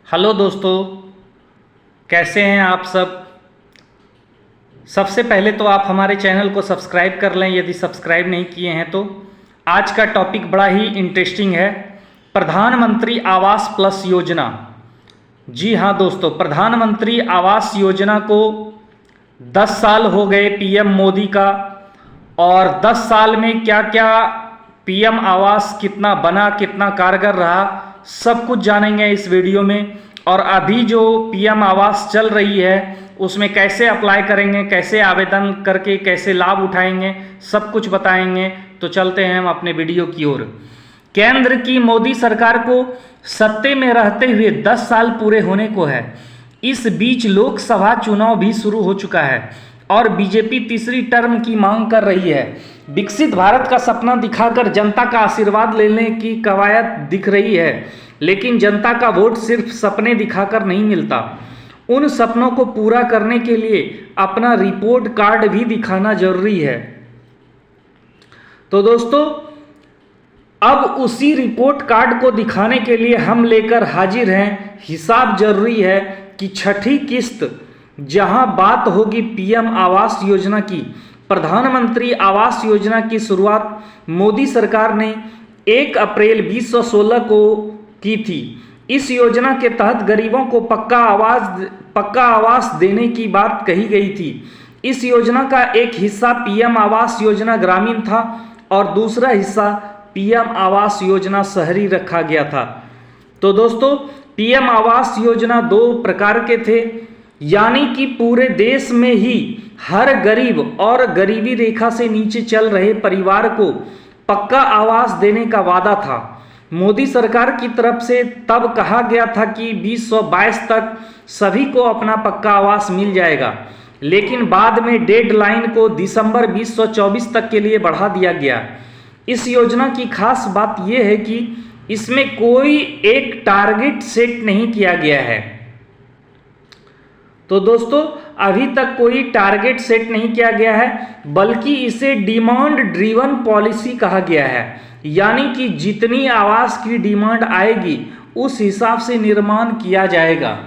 Hello दोस्तों, कैसे हैं आप सब। सबसे पहले तो आप हमारे चैनल को सब्सक्राइब कर लें यदि सब्सक्राइब नहीं किए हैं तो। आज का टॉपिक बड़ा ही इंटरेस्टिंग है, प्रधानमंत्री आवास प्लस योजना। जी हाँ दोस्तों, प्रधानमंत्री आवास योजना को 10 साल हो गए पीएम मोदी का, और 10 साल में क्या क्या पीएम आवास कितना बना, कितना कारगर रहा, सब कुछ जानेंगे इस वीडियो में। और अभी जो पीएम आवास चल रही है उसमें कैसे अप्लाई करेंगे, कैसे आवेदन करके कैसे लाभ उठाएंगे, सब कुछ बताएंगे। तो चलते हैं हम अपने वीडियो की ओर। केंद्र की मोदी सरकार को सत्ते में रहते हुए 10 साल पूरे होने को है। इस बीच लोकसभा चुनाव भी शुरू हो चुका है और बीजेपी तीसरी टर्म की मांग कर रही है। विकसित भारत का सपना दिखाकर जनता का आशीर्वाद लेने की कवायद दिख रही है, लेकिन जनता का वोट सिर्फ सपने दिखाकर नहीं मिलता। उन सपनों को पूरा करने के लिए अपना रिपोर्ट कार्ड भी दिखाना जरूरी है। तो दोस्तों, अब उसी रिपोर्ट कार्ड को दिखाने के लिए हम लेकर हाजिर हैं। हिसाब जरूरी है कि छठी किस्त, जहां बात होगी पीएम आवास योजना की। प्रधानमंत्री आवास योजना की शुरुआत मोदी सरकार ने 1 अप्रैल 2016 को की थी। इस योजना के तहत गरीबों को पक्का आवास देने की बात कही गई थी। इस योजना का एक हिस्सा पीएम आवास योजना ग्रामीण था और दूसरा हिस्सा पीएम आवास योजना शहरी रखा गया था। तो दोस्तों, पीएम आवास योजना 2 प्रकार के थे, यानी कि पूरे देश में ही हर गरीब और गरीबी रेखा से नीचे चल रहे परिवार को पक्का आवास देने का वादा था। मोदी सरकार की तरफ से तब कहा गया था कि 2022 तक सभी को अपना पक्का आवास मिल जाएगा, लेकिन बाद में डेडलाइन को दिसंबर 2024 तक के लिए बढ़ा दिया गया। इस योजना की खास बात यह है कि इसमें कोई एक टारगेट सेट नहीं किया गया है। तो दोस्तों, अभी तक कोई टारगेट सेट नहीं किया गया है, बल्कि इसे डिमांड ड्रिवन पॉलिसी कहा गया है, यानी कि जितनी आवास की डिमांड आएगी उस हिसाब से निर्माण किया जाएगा।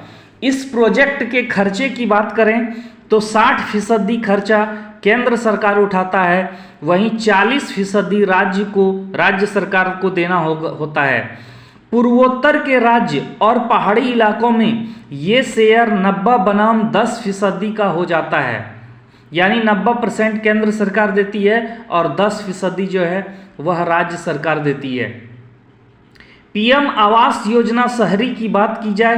इस प्रोजेक्ट के खर्चे की बात करें तो 60% खर्चा केंद्र सरकार उठाता है, वहीं 40% राज्य सरकार को देना होता है। पूर्वोत्तर के राज्य और पहाड़ी इलाकों में ये शेयर 90 बनाम 10% का हो जाता है, यानी 90% केंद्र सरकार देती है और 10% जो है वह राज्य सरकार देती है। पीएम आवास योजना शहरी की बात की जाए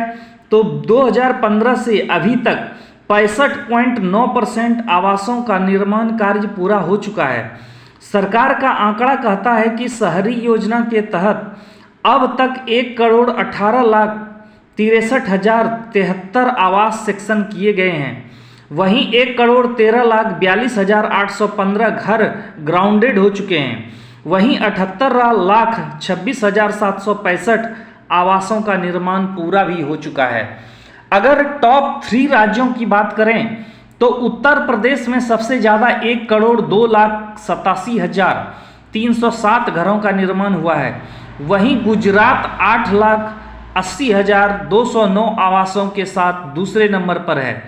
तो 2015 से अभी तक 65.9% आवासों का निर्माण कार्य पूरा हो चुका है। सरकार का आंकड़ा कहता है कि शहरी योजना के तहत अब तक 1,18,63,073 आवास सेक्शन किए गए हैं। वहीं 1,13,42,815 घर ग्राउंडेड हो चुके हैं। वहीं 78,26,765 आवासों का निर्माण पूरा भी हो चुका है। अगर टॉप 3 राज्यों की बात करें तो उत्तर प्रदेश में सबसे ज़्यादा 1,02,87,307 घरों का निर्माण हुआ है। वहीं गुजरात 8,80,209 आवासों के साथ दूसरे नंबर पर है।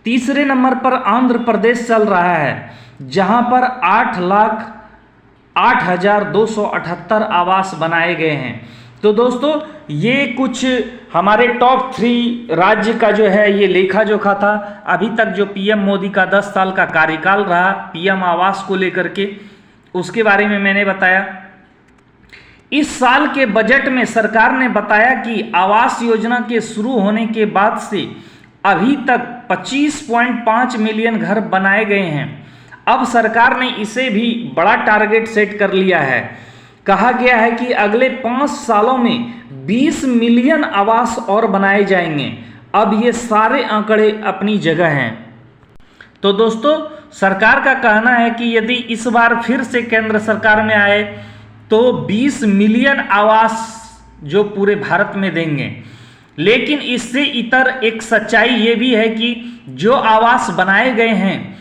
तीसरे नंबर पर आंध्र प्रदेश चल रहा है, जहां पर 8,08,278 आवास बनाए गए हैं। तो दोस्तों, ये कुछ हमारे टॉप 3 राज्य का जो है ये लेखा जोखा था। अभी तक जो पीएम मोदी का 10 साल का कार्यकाल रहा पीएम आवास को लेकर के, उसके बारे में मैंने बताया। इस साल के बजट में सरकार ने बताया कि आवास योजना के शुरू होने के बाद से अभी तक 25.5 मिलियन घर बनाए गए हैं। अब सरकार ने इसे भी बड़ा टारगेट सेट कर लिया है। कहा गया है कि अगले 5 सालों में 20 मिलियन आवास और बनाए जाएंगे। अब ये सारे आंकड़े अपनी जगह हैं। तो दोस्तों, सरकार का कहना है कि यदि इस बार फिर से केंद्र सरकार में आए तो 20 मिलियन आवास जो पूरे भारत में देंगे। लेकिन इससे इतर एक सच्चाई ये भी है कि जो आवास बनाए गए हैं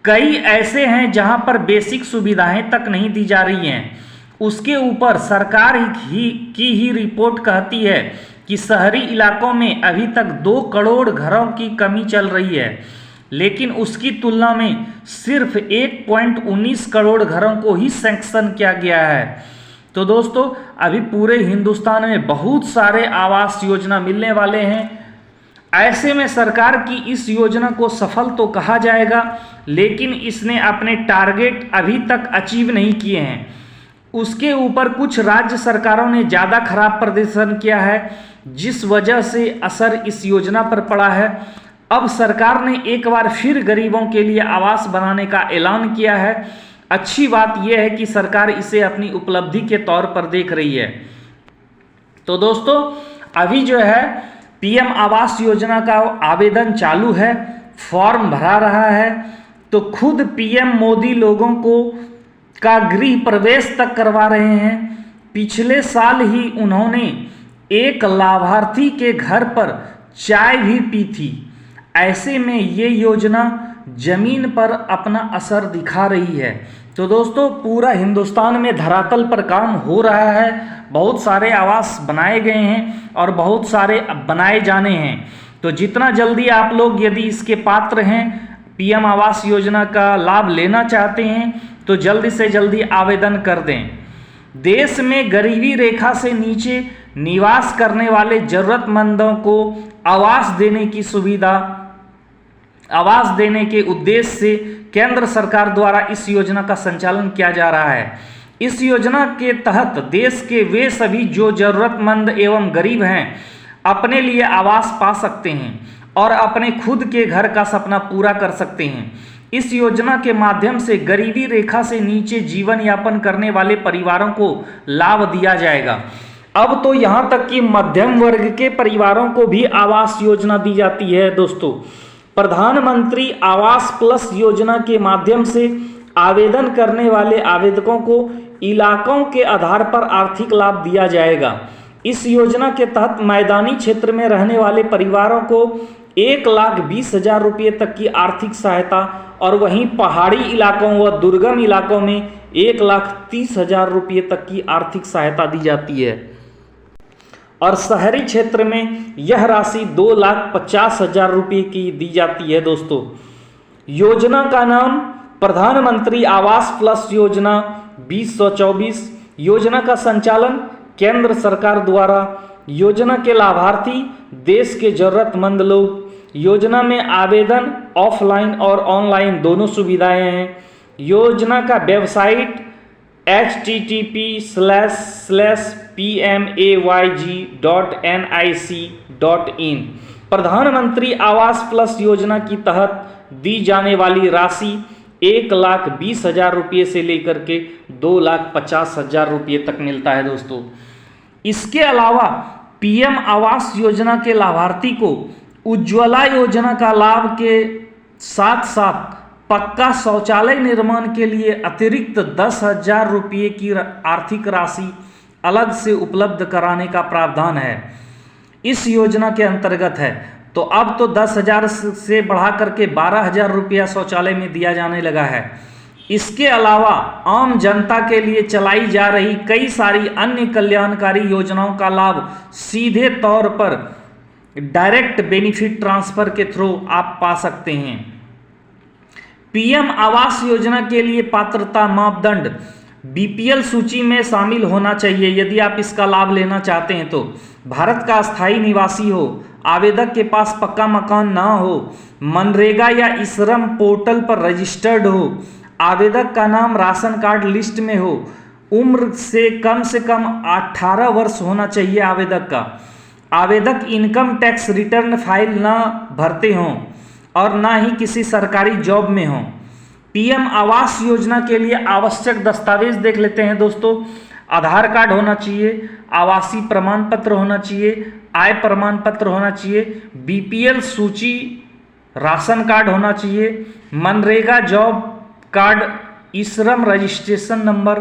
कई ऐसे हैं जहां पर बेसिक सुविधाएं तक नहीं दी जा रही हैं। उसके ऊपर सरकार की ही रिपोर्ट कहती है कि शहरी इलाकों में अभी तक 2 करोड़ घरों की कमी चल रही है, लेकिन उसकी तुलना में सिर्फ 1.19 करोड़ घरों को ही सैंक्शन किया गया है। तो दोस्तों अभी पूरे हिंदुस्तान में बहुत सारे आवास योजना मिलने वाले हैं। ऐसे में सरकार की इस योजना को सफल तो कहा जाएगा, लेकिन इसने अपने टारगेट अभी तक अचीव नहीं किए हैं। उसके ऊपर कुछ राज्य सरकारों ने ज़्यादा खराब प्रदर्शन किया है, जिस वजह से असर इस योजना पर पड़ा है। अब सरकार ने एक बार फिर गरीबों के लिए आवास बनाने का ऐलान किया है। अच्छी बात यह है कि सरकार इसे अपनी उपलब्धि के तौर पर देख रही है। तो दोस्तों अभी जो है पीएम आवास योजना का आवेदन चालू है, फॉर्म भरा रहा है। तो खुद पीएम मोदी लोगों को का गृह प्रवेश तक करवा रहे हैं। पिछले साल ही उन्होंने एक लाभार्थी के घर पर चाय भी पी थी। ऐसे में ये योजना जमीन पर अपना असर दिखा रही है। तो दोस्तों पूरा हिंदुस्तान में धरातल पर काम हो रहा है। बहुत सारे आवास बनाए गए हैं और बहुत सारे बनाए जाने हैं। तो जितना जल्दी आप लोग यदि इसके पात्र हैं, पीएम आवास योजना का लाभ लेना चाहते हैं, तो जल्दी से जल्दी आवेदन कर दें। देश में गरीबी रेखा से नीचे निवास करने वाले जरूरतमंदों को आवास देने के उद्देश्य से केंद्र सरकार द्वारा इस योजना का संचालन किया जा रहा है। इस योजना के तहत देश के वे सभी जो जरूरतमंद एवं गरीब हैं अपने लिए आवास पा सकते हैं और अपने खुद के घर का सपना पूरा कर सकते हैं। इस योजना के माध्यम से गरीबी रेखा से नीचे जीवन यापन करने वाले परिवारों को लाभ दिया जाएगा। अब तो यहाँ तक कि मध्यम वर्ग के परिवारों को भी आवास योजना दी जाती है। दोस्तों प्रधानमंत्री आवास प्लस योजना के माध्यम से आवेदन करने वाले आवेदकों को इलाकों के आधार पर आर्थिक लाभ दिया जाएगा। इस योजना के तहत मैदानी क्षेत्र में रहने वाले परिवारों को 1,20,000 रुपये तक की आर्थिक सहायता और वहीं पहाड़ी इलाकों व दुर्गम इलाकों में 1,30,000 रुपये तक की आर्थिक सहायता दी जाती है और शहरी क्षेत्र में यह राशि 2,50,000 रुपये की दी जाती है। दोस्तों योजना का नाम प्रधानमंत्री आवास प्लस योजना 2024। योजना का संचालन केंद्र सरकार द्वारा। योजना के लाभार्थी देश के जरूरतमंद लोग। योजना में आवेदन ऑफलाइन और ऑनलाइन दोनों सुविधाएं हैं। योजना का वेबसाइट http://pmayg.nic.in। प्रधानमंत्री आवास प्लस योजना की तहत दी जाने वाली राशि 1,20,000 रुपये से लेकर के 2,50,000 रुपये तक मिलता है। दोस्तों इसके अलावा पीएम आवास योजना के लाभार्थी को उज्ज्वला योजना का लाभ के साथ साथ पक्का शौचालय निर्माण के लिए अतिरिक्त 10,000 रुपये की आर्थिक राशि अलग से उपलब्ध कराने का प्रावधान है इस योजना के अंतर्गत है। तो अब तो 10,000 से बढ़ा करके 12,000 रुपया शौचालय में दिया जाने लगा है। इसके अलावा आम जनता के लिए चलाई जा रही कई सारी अन्य कल्याणकारी योजनाओं का लाभ सीधे तौर पर डायरेक्ट बेनिफिट ट्रांसफर के थ्रू आप पा सकते हैं। पीएम आवास योजना के लिए पात्रता मापदंड बीपीएल सूची में शामिल होना चाहिए। यदि आप इसका लाभ लेना चाहते हैं तो भारत का स्थायी निवासी हो, आवेदक के पास पक्का मकान ना हो, मनरेगा या श्रम पोर्टल पर रजिस्टर्ड हो, आवेदक का नाम राशन कार्ड लिस्ट में हो, उम्र से कम 18 वर्ष होना चाहिए आवेदक का, आवेदक इनकम टैक्स रिटर्न फाइल ना भरते हों और ना ही किसी सरकारी जॉब में हों। पीएम आवास योजना के लिए आवश्यक दस्तावेज देख लेते हैं। दोस्तों आधार कार्ड होना चाहिए, आवासीय प्रमाण पत्र होना चाहिए, आय प्रमाण पत्र होना चाहिए, बीपीएल सूची राशन कार्ड होना चाहिए, मनरेगा जॉब कार्ड, श्रम registration number,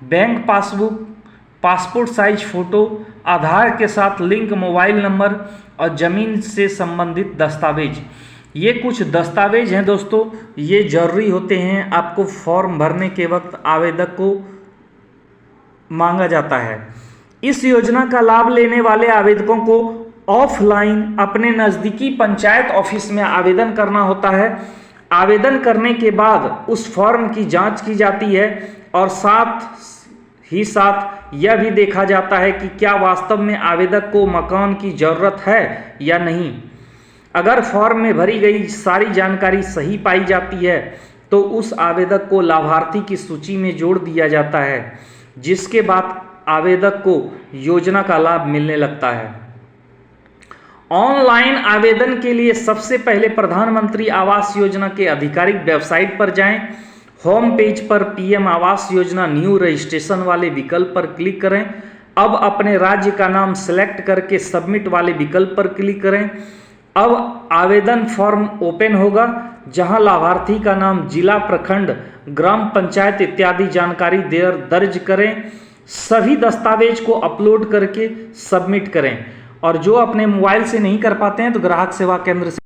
bank passbook, passport size photo, Aadhaar के साथ लिंक मोबाइल नंबर और ज़मीन से संबंधित दस्तावेज। ये कुछ दस्तावेज हैं दोस्तों, ये जरूरी होते हैं। आपको फॉर्म भरने के वक्त आवेदक को मांगा जाता है। इस योजना का लाभ लेने वाले आवेदकों को ऑफलाइन अपने नज़दीकी पंचायत ऑफिस में आवेदन करना होता है। आवेदन करने के बाद उस फॉर्म की जांच की जाती है और साथ ही साथ यह भी देखा जाता है कि क्या वास्तव में आवेदक को मकान की ज़रूरत है या नहीं। अगर फॉर्म में भरी गई सारी जानकारी सही पाई जाती है तो उस आवेदक को लाभार्थी की सूची में जोड़ दिया जाता है, जिसके बाद आवेदक को योजना का लाभ मिलने लगता है। ऑनलाइन आवेदन के लिए सबसे पहले प्रधानमंत्री आवास योजना के आधिकारिक वेबसाइट पर जाएं। होम पेज पर PM Awas Yojana new registration वाले विकल्प पर क्लिक करें। अब अपने राज्य का नाम सेलेक्ट करके सबमिट वाले विकल्प पर क्लिक करें। अब आवेदन फॉर्म ओपन होगा, जहां लाभार्थी का नाम, जिला, प्रखंड, ग्राम पंचायत इत्यादि जानकारी दर्ज करें। सभी दस्तावेज को अपलोड करके सबमिट करें। और जो अपने मोबाइल से नहीं कर पाते हैं तो ग्राहक सेवा केंद्र से